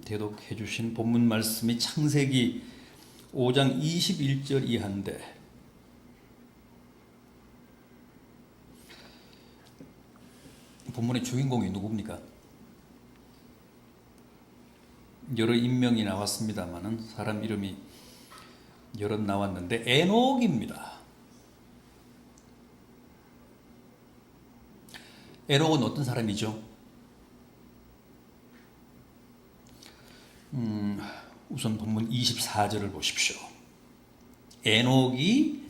대독해 주신 본문 말씀이 창세기 5장 21절 이하인데, 본문의 주인공이 누굽니까? 여러 인명이 나왔습니다만은 사람 이름이 여럿 나왔는데 에녹입니다. 에녹은 어떤 사람이죠? 우선 본문 24절을 보십시오. 에녹이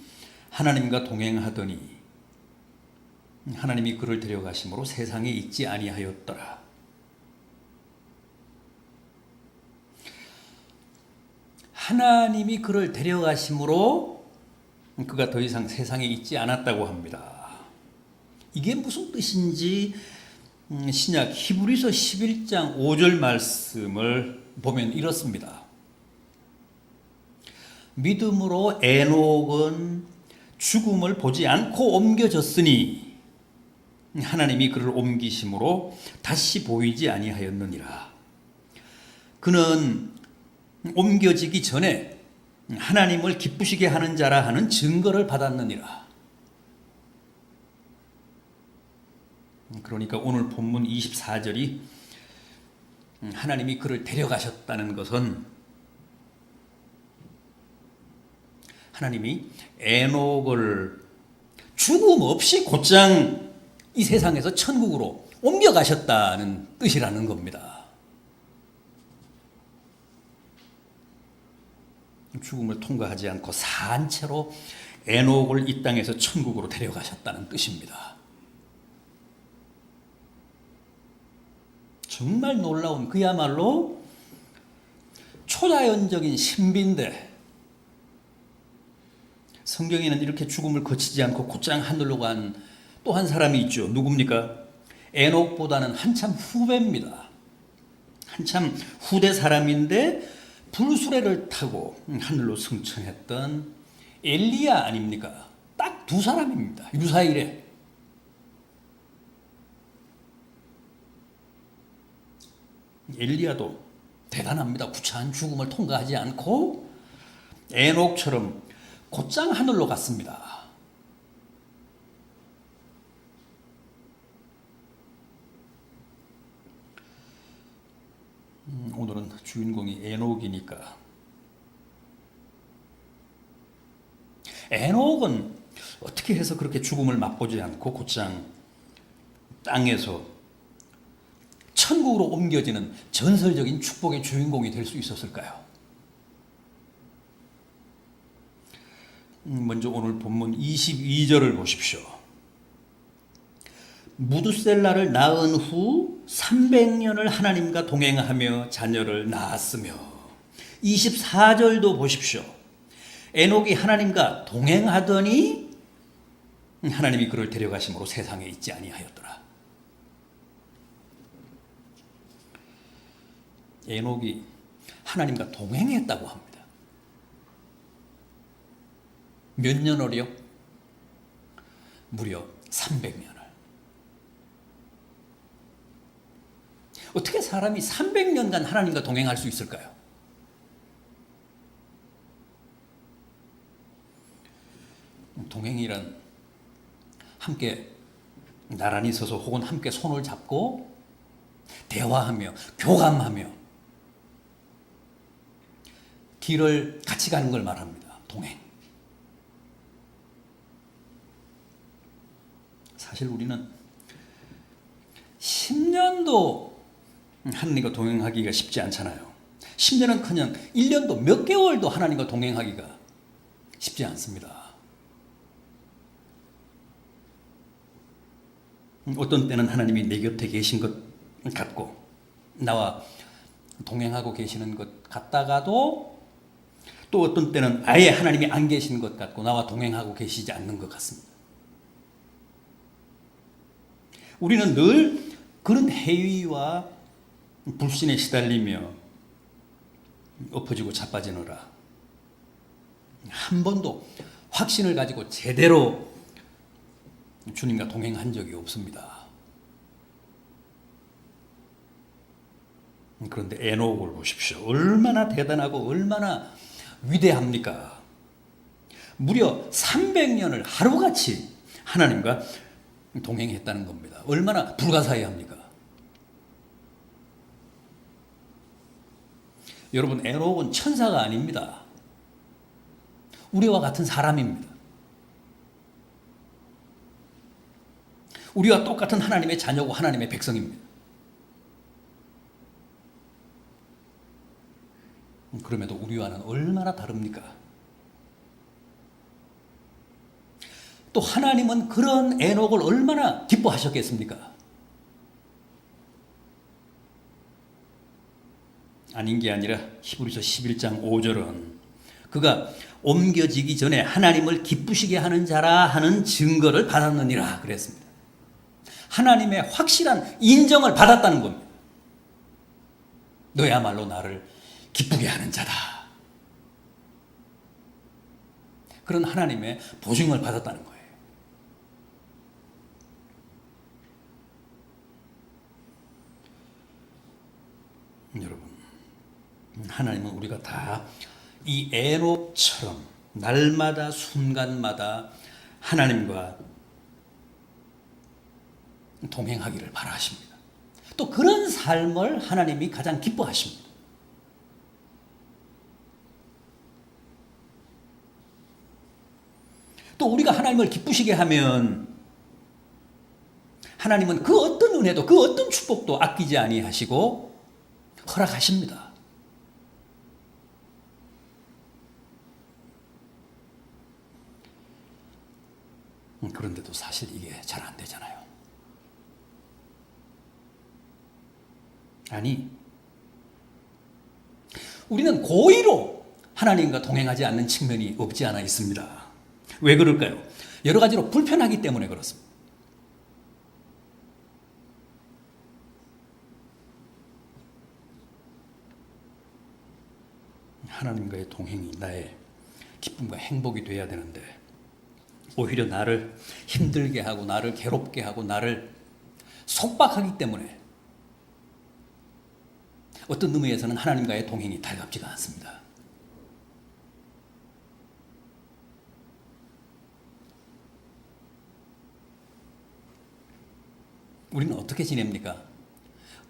하나님과 동행하더니 하나님이 그를 데려가심으로 세상에 있지 아니하였더라. 하나님이 그를 데려가심으로 그가 더 이상 세상에 있지 않았다고 합니다. 이게 무슨 뜻인지 신약 히브리서 11장 5절 말씀을 보면 이렇습니다. 믿음으로 에녹은 죽음을 보지 않고 옮겨졌으니 하나님이 그를 옮기심으로 다시 보이지 아니하였느니라. 그는 옮겨지기 전에 하나님을 기쁘시게 하는 자라 하는 증거를 받았느니라. 그러니까 오늘 본문 24절이 하나님이 그를 데려가셨다는 것은 하나님이 에녹을 죽음 없이 곧장 이 세상에서 천국으로 옮겨가셨다는 뜻이라는 겁니다. 죽음을 통과하지 않고 산 채로 에녹을 이 땅에서 천국으로 데려가셨다는 뜻입니다. 정말 놀라운, 그야말로 초자연적인 신비인데, 성경에는 이렇게 죽음을 거치지 않고 곧장 하늘로 간 또 한 사람이 있죠. 누굽니까? 에녹보다는 한참 후배입니다. 한참 후대 사람인데 불수레를 타고 하늘로 승천했던 엘리야 아닙니까? 딱 두 사람입니다. 유사일에. 엘리야도 대단합니다. 구차한 죽음을 통과하지 않고 에녹처럼 곧장 하늘로 갔습니다. 오늘은 주인공이 에녹이니까, 에녹은 어떻게 해서 그렇게 죽음을 맛보지 않고 곧장 땅에서 천국으로 옮겨지는 전설적인 축복의 주인공이 될 수 있었을까요? 먼저 오늘 본문 22절을 보십시오. 무두셀라를 낳은 후 300년을 하나님과 동행하며 자녀를 낳았으며, 24절도 보십시오. 에녹이 하나님과 동행하더니 하나님이 그를 데려가심으로 세상에 있지 아니하였더라. 에녹이 하나님과 동행했다고 합니다. 몇 년을요? 무려 300년을. 어떻게 사람이 300년간 하나님과 동행할 수 있을까요? 동행이란 함께 나란히 서서 혹은 함께 손을 잡고 대화하며 교감하며 길을 같이 가는 걸 말합니다. 동행. 사실 우리는 10년도 하나님과 동행하기가 쉽지 않잖아요. 10년은커녕 1년도 몇 개월도 하나님과 동행하기가 쉽지 않습니다. 어떤 때는 하나님이 내 곁에 계신 것 같고 나와 동행하고 계시는 것 같다가도, 또 어떤 때는 아예 하나님이 안 계신 것 같고 나와 동행하고 계시지 않는 것 같습니다. 우리는 늘 그런 해위와 불신에 시달리며 엎어지고 자빠지느라 한 번도 확신을 가지고 제대로 주님과 동행한 적이 없습니다. 그런데 에녹을 보십시오. 얼마나 대단하고 얼마나 위대합니까? 무려 300년을 하루같이 하나님과 동행했다는 겁니다. 얼마나 불가사의합니까? 여러분, 에녹은 천사가 아닙니다. 우리와 같은 사람입니다. 우리와 똑같은 하나님의 자녀고 하나님의 백성입니다. 그럼에도 우리와는 얼마나 다릅니까? 또 하나님은 그런 에녹을 얼마나 기뻐하셨겠습니까? 아닌 게 아니라 히브리서 11장 5절은 그가 옮겨지기 전에 하나님을 기쁘시게 하는 자라 하는 증거를 받았느니라 그랬습니다. 하나님의 확실한 인정을 받았다는 겁니다. 너야말로 나를 기쁘게 하는 자다. 그런 하나님의 보증을 받았다는 거예요. 여러분, 하나님은 우리가 다 이 에녹처럼 날마다 순간마다 하나님과 동행하기를 바라십니다. 또 그런 삶을 하나님이 가장 기뻐하십니다. 또 우리가 하나님을 기쁘시게 하면 하나님은 그 어떤 은혜도 그 어떤 축복도 아끼지 아니하시고 허락하십니다. 그런데도 사실 이게 잘 안 되잖아요. 아니, 우리는 고의로 하나님과 동행하지 않는 측면이 없지 않아 있습니다. 왜 그럴까요? 여러 가지로 불편하기 때문에 그렇습니다. 하나님과의 동행이 나의 기쁨과 행복이 돼야 되는데 오히려 나를 힘들게 하고 나를 괴롭게 하고 나를 속박하기 때문에 어떤 의미에서는 하나님과의 동행이 달갑지가 않습니다. 우리는 어떻게 지냅니까?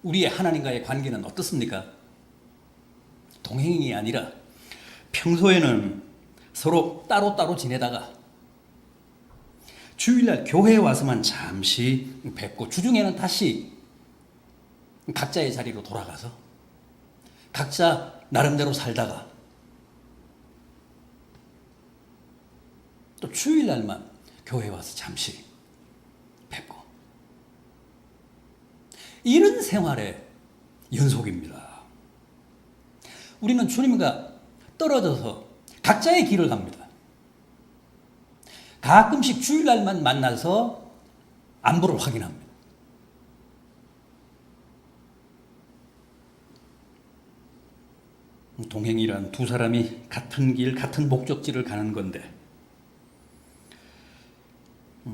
우리의 하나님과의 관계는 어떻습니까? 동행이 아니라 평소에는 서로 따로따로 지내다가 주일날 교회에 와서만 잠시 뵙고 주중에는 다시 각자의 자리로 돌아가서 각자 나름대로 살다가 또 주일날만 교회에 와서 잠시 뵙고 이런 생활의 연속입니다. 우리는 주님과 떨어져서 각자의 길을 갑니다. 가끔씩 주일날만 만나서 안부를 확인합니다. 동행이란 두 사람이 같은 길, 같은 목적지를 가는 건데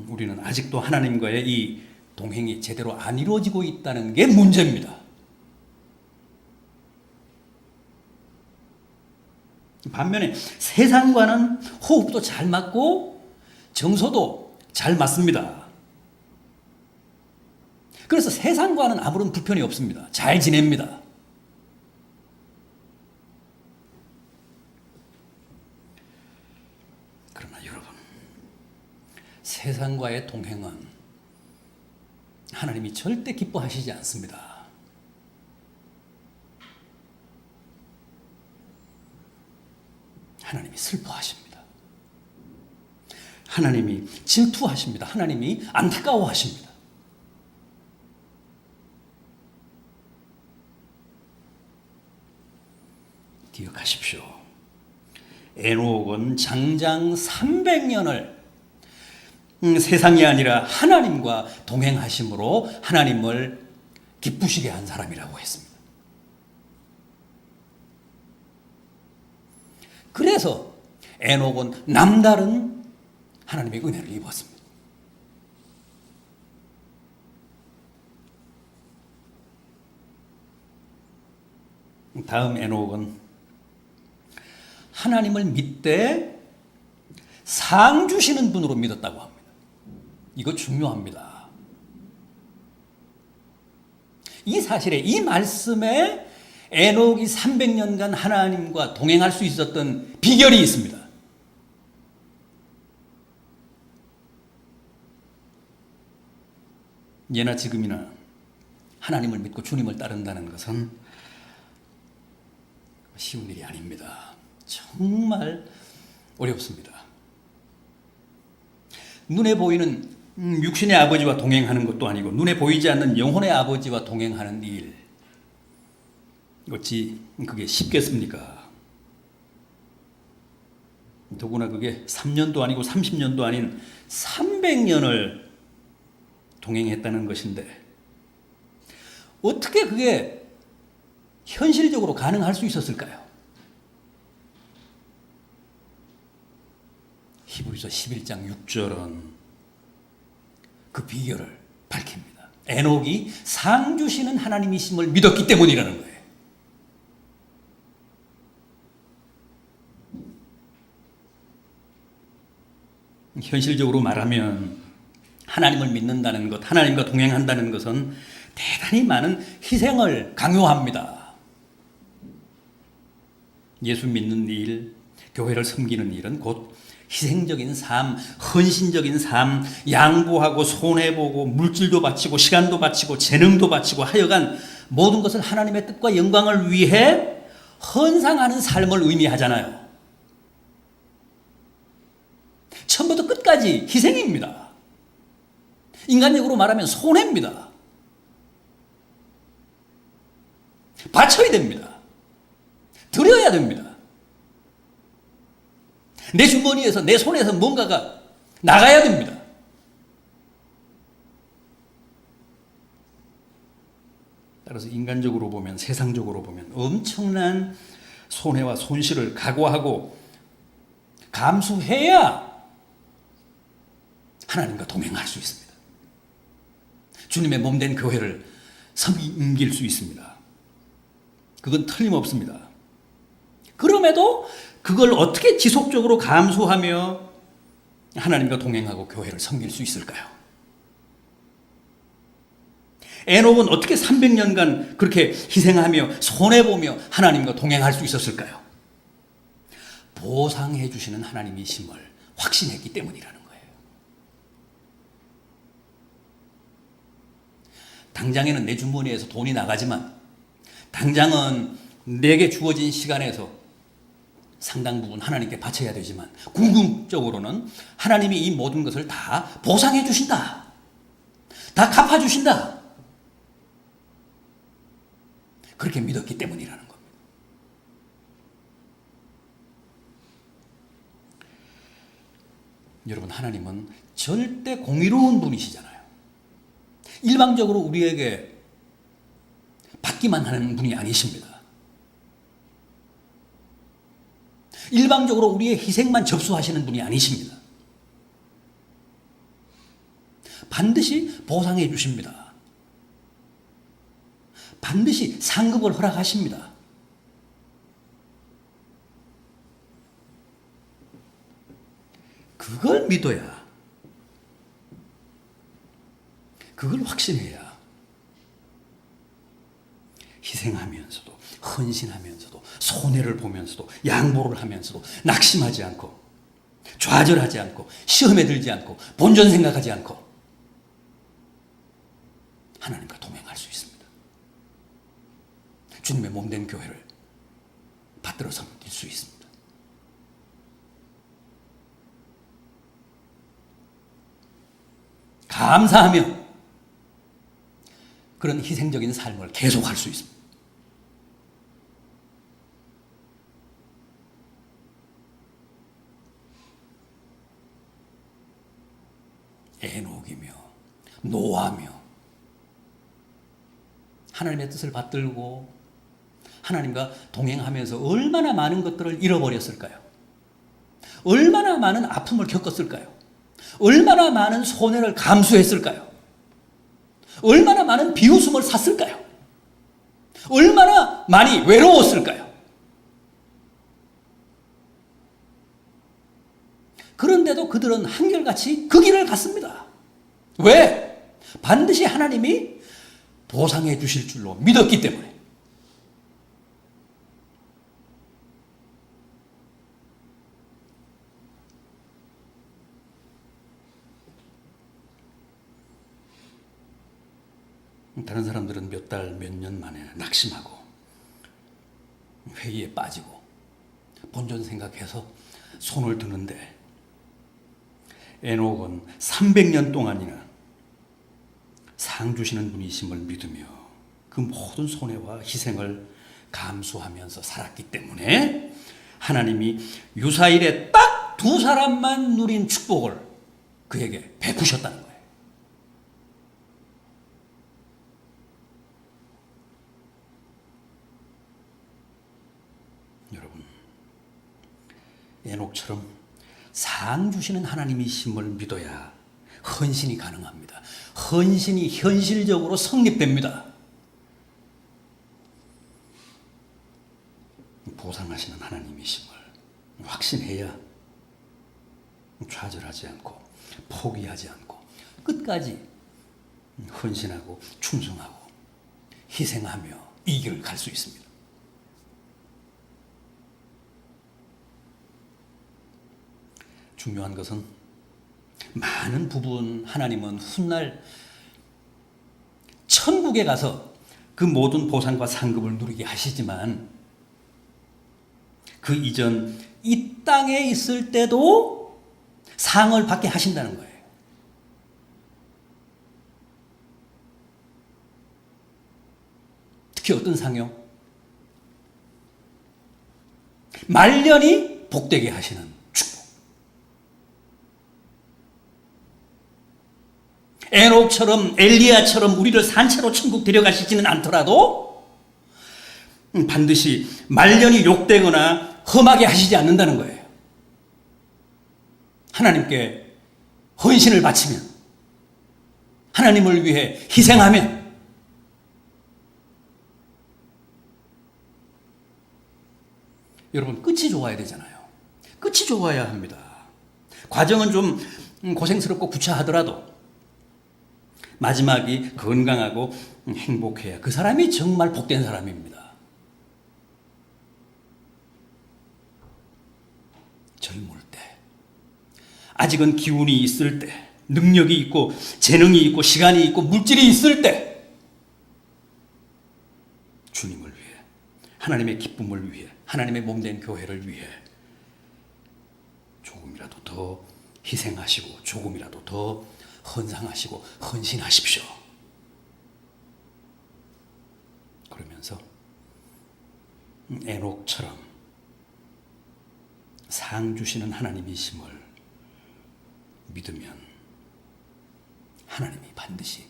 우리는 아직도 하나님과의 이 동행이 제대로 안 이루어지고 있다는 게 문제입니다. 반면에 세상과는 호흡도 잘 맞고 정서도 잘 맞습니다. 그래서 세상과는 아무런 불편이 없습니다. 잘 지냅니다. 그러나 여러분, 세상과의 동행은 하나님이 절대 기뻐하시지 않습니다. 하나님이 슬퍼하십니다. 하나님이 질투하십니다. 하나님이 안타까워하십니다. 기억하십시오. 에녹은 장장 300년을 세상이 아니라 하나님과 동행하심으로 하나님을 기쁘시게 한 사람이라고 했습니다. 그래서 에녹은 남다른 하나님의 은혜를 입었습니다. 다음 에녹은 하나님을 믿되 상 주시는 분으로 믿었다고 합니다. 이거 중요합니다. 이 사실에, 이 말씀에 에녹이 300년간 하나님과 동행할 수 있었던 비결이 있습니다. 예나 지금이나 하나님을 믿고 주님을 따른다는 것은 쉬운 일이 아닙니다. 정말 어렵습니다. 눈에 보이는 육신의 아버지와 동행하는 것도 아니고 눈에 보이지 않는 영혼의 아버지와 동행하는 일, 어찌 그게 쉽겠습니까? 더구나 그게 3년도 아니고 30년도 아닌 300년을 동행했다는 것인데 어떻게 그게 현실적으로 가능할 수 있었을까요? 히브리서 11장 6절은 그 비결을 밝힙니다. 에녹이 상 주시는 하나님이심을 믿었기 때문이라는 거예요. 현실적으로 말하면 하나님을 믿는다는 것, 하나님과 동행한다는 것은 대단히 많은 희생을 강요합니다. 예수 믿는 일, 교회를 섬기는 일은 곧 희생적인 삶, 헌신적인 삶, 양보하고 손해보고 물질도 바치고 시간도 바치고 재능도 바치고 하여간 모든 것을 하나님의 뜻과 영광을 위해 헌상하는 삶을 의미하잖아요. 처음부터 끝까지 희생입니다. 인간적으로 말하면 손해입니다. 바쳐야 됩니다. 드려야 됩니다. 내 주머니에서, 내 손에서 뭔가가 나가야 됩니다. 따라서 인간적으로 보면, 세상적으로 보면 엄청난 손해와 손실을 각오하고 감수해야 하나님과 동행할 수 있습니다. 주님의 몸된 교회를 섬길 수 있습니다. 그건 틀림없습니다. 그럼에도 그걸 어떻게 지속적으로 감수하며 하나님과 동행하고 교회를 섬길 수 있을까요? 에녹은 어떻게 300년간 그렇게 희생하며 손해보며 하나님과 동행할 수 있었을까요? 보상해 주시는 하나님이심을 확신했기 때문이라는 거예요. 당장에는 내 주머니에서 돈이 나가지만 당장은 내게 주어진 시간에서 상당 부분 하나님께 바쳐야 되지만 궁극적으로는 하나님이 이 모든 것을 다 보상해 주신다. 다 갚아 주신다. 그렇게 믿었기 때문이라는 겁니다. 여러분, 하나님은 절대 공의로운 분이시잖아요. 일방적으로 우리에게 받기만 하는 분이 아니십니다. 일방적으로 우리의 희생만 접수하시는 분이 아니십니다. 반드시 보상해 주십니다. 반드시 상급을 허락하십니다. 그걸 믿어야, 그걸 확신해야 희생하면서도 헌신하면서도 손해를 보면서도 양보를 하면서도 낙심하지 않고 좌절하지 않고 시험에 들지 않고 본전 생각하지 않고 하나님과 동행할 수 있습니다. 주님의 몸된 교회를 받들어 섬길 수 있습니다. 감사하며 그런 희생적인 삶을 계속할 수 있습니다. 에녹이며 노아며 하나님의 뜻을 받들고 하나님과 동행하면서 얼마나 많은 것들을 잃어버렸을까요? 얼마나 많은 아픔을 겪었을까요? 얼마나 많은 손해를 감수했을까요? 얼마나 많은 비웃음을 샀을까요? 얼마나 많이 외로웠을까요? 그런데도 그들은 한결같이 그 길을 갔습니다. 왜? 반드시 하나님이 보상해 주실 줄로 믿었기 때문에. 다른 사람들은 몇 달, 몇 년 만에 낙심하고 회의에 빠지고 본전 생각해서 손을 드는데 에녹은 300년 동안이나 상 주시는 분이심을 믿으며 그 모든 손해와 희생을 감수하면서 살았기 때문에 하나님이 유사일에 딱 두 사람만 누린 축복을 그에게 베푸셨다는 거예요. 여러분, 에녹처럼 상 주시는 하나님이심을 믿어야 헌신이 가능합니다. 헌신이 현실적으로 성립됩니다. 보상하시는 하나님이심을 확신해야 좌절하지 않고 포기하지 않고 끝까지 헌신하고 충성하고 희생하며 이 길을 갈 수 있습니다. 중요한 것은 많은 부분 하나님은 훗날 천국에 가서 그 모든 보상과 상급을 누리게 하시지만 그 이전 이 땅에 있을 때도 상을 받게 하신다는 거예요. 특히 어떤 상요? 말년이 복되게 하시는 축복. 에녹처럼 엘리야처럼 우리를 산채로 천국 데려가시지는 않더라도 반드시 말년이 욕되거나 험하게 하시지 않는다는 거예요. 하나님께 헌신을 바치면, 하나님을 위해 희생하면 여러분 끝이 좋아야 되잖아요. 끝이 좋아야 합니다. 과정은 좀 고생스럽고 구차하더라도 마지막이 건강하고 행복해야 그 사람이 정말 복된 사람입니다. 젊을 때, 아직은 기운이 있을 때, 능력이 있고 재능이 있고 시간이 있고 물질이 있을 때 주님을 위해, 하나님의 기쁨을 위해, 하나님의 몸된 교회를 위해 조금이라도 더 희생하시고 조금이라도 더 헌상하시고 헌신하십시오. 그러면서 에녹처럼 상 주시는 하나님이심을 믿으면 하나님이 반드시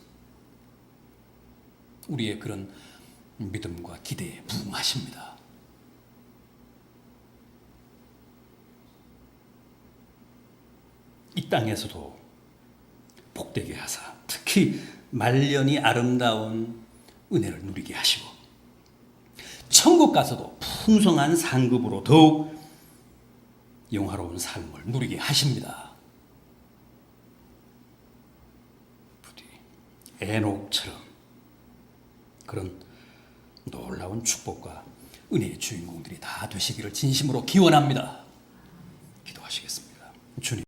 우리의 그런 믿음과 기대에 부응하십니다. 이 땅에서도 복되게 하사 특히 말년이 아름다운 은혜를 누리게 하시고 천국 가서도 풍성한 상급으로 더욱 영화로운 삶을 누리게 하십니다. 부디 에녹처럼 그런 놀라운 축복과 은혜의 주인공들이 다 되시기를 진심으로 기원합니다. 기도하시겠습니다. 주님.